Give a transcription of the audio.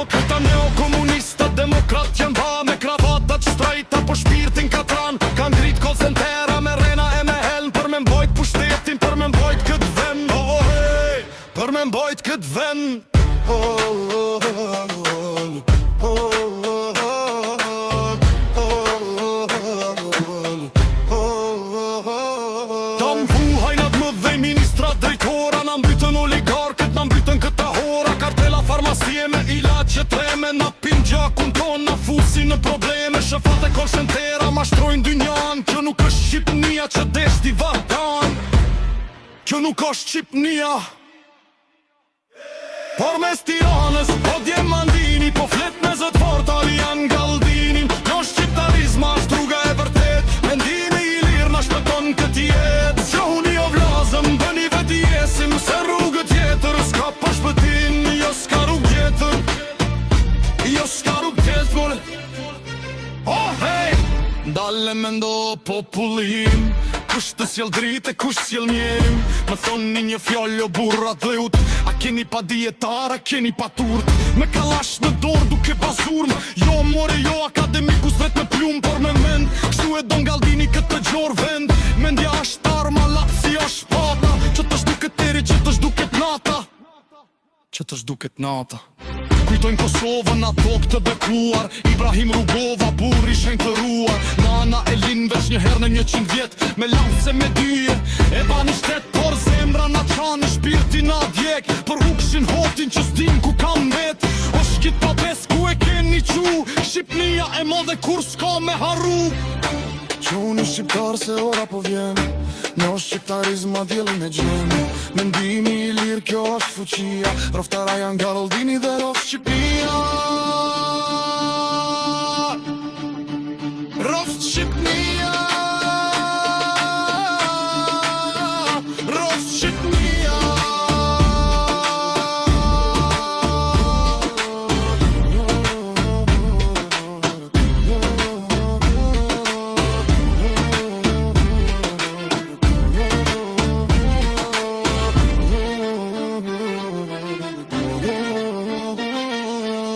Këta neokomunista demokrat janë ba me kravatat shtrejta po shpirtin katran. Kan ngrit call centera me rena e me helm për me mbojt pushtetin, për me mbojt kët vend. Oh, hey, për me mbojt kët vend. Ta mbuhajnat më dhej ministrat drejtora, na mbytën oligarkët, na mbytën këta hora. Kartela farmacie me ilaç që treme, na pin gjakun ton, na fusin në probleme. Shefat e call centera mashtrojnë dynjan. Kjo nuk është Shqipnia që deshti Vardan. Kjo nuk është Shqipnia. Por mes Tiranës, po Djemandini, po flet me zët fort Alian Galdinin. Kjo shqiptarizma është rruga e vërtet, mendimi i lirë na shpëton këtë jetë. Gjohuni o vlazëm, bëni veti jesim, se rrugë tjetër s'ka për shpëtim. Jo s'ka rrugë tjetër, jo s'ka rrugë tjetër. Oh, hey! Dalle me ndo popullim, kush të sjell dritë e kush sjell mjerim. Më thoni një fjallë o burra dheut, a keni pa dietar, a keni pa turt. Me kalash në dorë duke bazurm, jo more jo akademikus vet me plum, por me mend. Kështu e don Galdini këtë gjor vend. Mendja është arma, lapsi është shpata, që të shduket eri, që të shduket nata, që të shduket nata. Kujtojnë Kosovën, ato këtë bekuar, Ibrahim Rugova, burri shenjtëruar. Nana Elin veç një herë në 100 vjet, me lafse me dyje, e bani shtet, por zemra na qanë, shpirti na djek, për hukshin hotin që s'dim ku kam vet. O shkit pa bes ku e keni qu, Shqipnia e modhe kur s'ka me harru. Quni shqiptar se ora po vjen, në shqiptarizma djeli me gjen. Mendimi i lirë kjo është fuqia, roftara janë Galdini dhe roft Shqipnia.